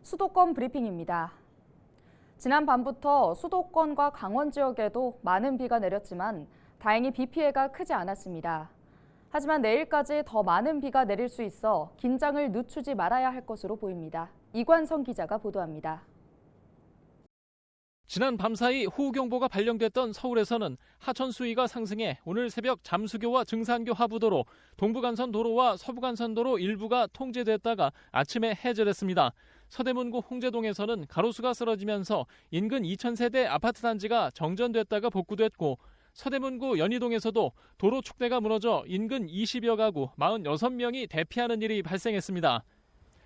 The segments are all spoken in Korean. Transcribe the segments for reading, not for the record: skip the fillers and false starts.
수도권 브리핑입니다. 지난 밤부터 수도권과 강원 지역에도 많은 비가 내렸지만 다행히 비 피해가 크지 않았습니다. 하지만 내일까지 더 많은 비가 내릴 수 있어 긴장을 늦추지 말아야 할 것으로 보입니다. 이관성 기자가 보도합니다. 지난 밤사이 호우경보가 발령됐던 서울에서는 하천 수위가 상승해 오늘 새벽 잠수교와 증산교 하부도로, 동부간선 도로와 서부간선 도로 일부가 통제됐다가 아침에 해제됐습니다. 서대문구 홍제동에서는 가로수가 쓰러지면서 인근 2,000세대 아파트 단지가 정전됐다가 복구됐고, 서대문구 연희동에서도 도로 축대가 무너져 인근 20여 가구 46명이 대피하는 일이 발생했습니다.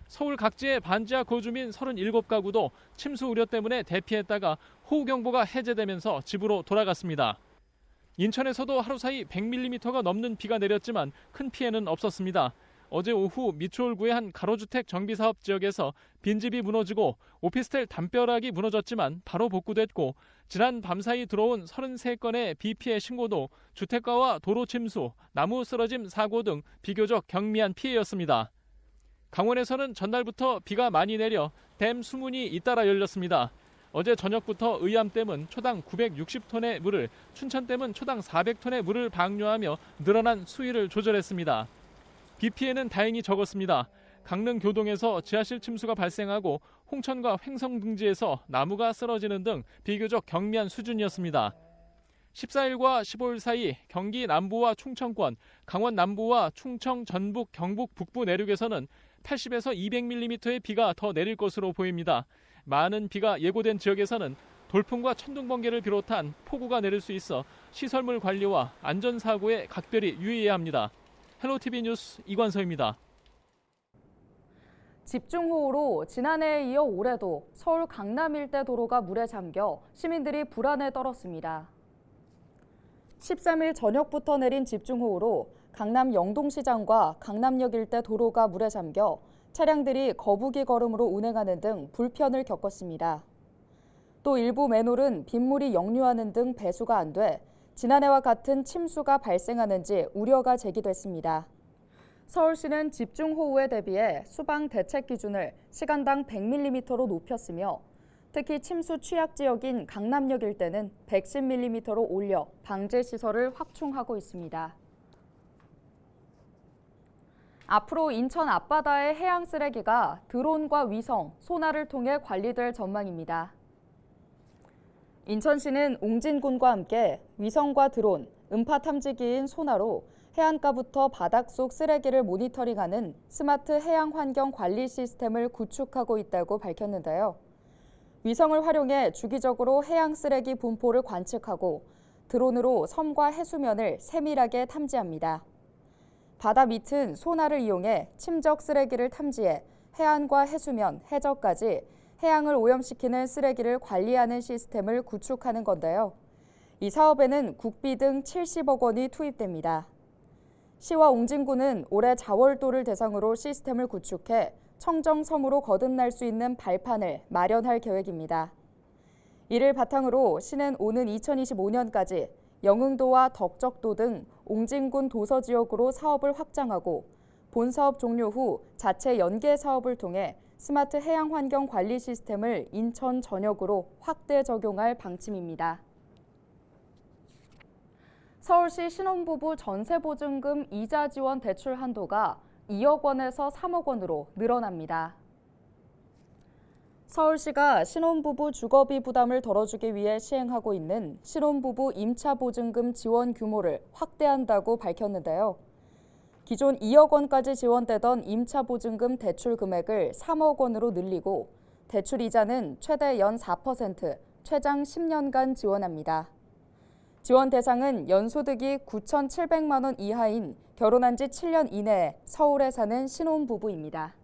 서울 각지의 반지하 거주민 37가구도 침수 우려 때문에 대피했다가 호우경보가 해제되면서 집으로 돌아갔습니다. 인천에서도 하루 사이 100mm가 넘는 비가 내렸지만 큰 피해는 없었습니다. 어제 오후 미추홀구의 한 가로주택 정비사업 지역에서 빈집이 무너지고 오피스텔 담벼락이 무너졌지만 바로 복구됐고, 지난 밤사이 들어온 33건의 비 피해 신고도 주택가와 도로 침수, 나무 쓰러짐 사고 등 비교적 경미한 피해였습니다. 강원에서는 전날부터 비가 많이 내려 댐 수문이 잇따라 열렸습니다. 어제 저녁부터 의암댐은 초당 960톤의 물을, 춘천댐은 초당 400톤의 물을 방류하며 늘어난 수위를 조절했습니다. 비 피해는 다행히 적었습니다. 강릉 교동에서 지하실 침수가 발생하고 홍천과 횡성 등지에서 나무가 쓰러지는 등 비교적 경미한 수준이었습니다. 14일과 15일 사이 경기 남부와 충청권, 강원 남부와 충청, 전북, 경북 북부 내륙에서는 80에서 200mm의 비가 더 내릴 것으로 보입니다. 많은 비가 예고된 지역에서는 돌풍과 천둥 번개를 비롯한 폭우가 내릴 수 있어 시설물 관리와 안전사고에 각별히 유의해야 합니다. 헬로티비 뉴스 이관서입니다. 집중호우로 지난해에 이어 올해도 서울 강남 일대 도로가 물에 잠겨 시민들이 불안에 떨었습니다. 13일 저녁부터 내린 집중호우로 강남 영동시장과 강남역 일대 도로가 물에 잠겨 차량들이 거북이 걸음으로 운행하는 등 불편을 겪었습니다. 또 일부 맨홀은 빗물이 역류하는 등 배수가 안 돼 지난해와 같은 침수가 발생하는지 우려가 제기됐습니다. 서울시는 집중호우에 대비해 수방 대책 기준을 시간당 100mm로 높였으며 특히 침수 취약 지역인 강남역 일대는 110mm로 올려 방제 시설을 확충하고 있습니다. 앞으로 인천 앞바다의 해양 쓰레기가 드론과 위성, 소나를 통해 관리될 전망입니다. 인천시는 옹진군과 함께 위성과 드론, 음파 탐지기인 소나로 해안가부터 바닷속 쓰레기를 모니터링하는 스마트 해양 환경 관리 시스템을 구축하고 있다고 밝혔는데요. 위성을 활용해 주기적으로 해양 쓰레기 분포를 관측하고 드론으로 섬과 해수면을 세밀하게 탐지합니다. 바다 밑은 소나를 이용해 침적 쓰레기를 탐지해 해안과 해수면, 해저까지 해양을 오염시키는 쓰레기를 관리하는 시스템을 구축하는 건데요. 이 사업에는 국비 등 70억 원이 투입됩니다. 시와 옹진군은 올해 자월도를 대상으로 시스템을 구축해 청정섬으로 거듭날 수 있는 발판을 마련할 계획입니다. 이를 바탕으로 시는 오는 2025년까지 영흥도와 덕적도 등 옹진군 도서 지역으로 사업을 확장하고 본사업 종료 후 자체 연계 사업을 통해 스마트 해양 환경 관리 시스템을 인천 전역으로 확대 적용할 방침입니다. 서울시 신혼부부 전세보증금 이자 지원 대출 한도가 2억 원에서 3억 원으로 늘어납니다. 서울시가 신혼부부 주거비 부담을 덜어주기 위해 시행하고 있는 신혼부부 임차보증금 지원 규모를 확대한다고 밝혔는데요. 기존 2억 원까지 지원되던 임차보증금 대출 금액을 3억 원으로 늘리고 대출 이자는 최대 연 4%, 최장 10년간 지원합니다. 지원 대상은 연소득이 9,700만 원 이하인 결혼한 지 7년 이내에 서울에 사는 신혼부부입니다.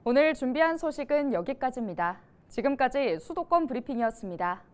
오늘 준비한 소식은 여기까지입니다. 지금까지 수도권 브리핑이었습니다.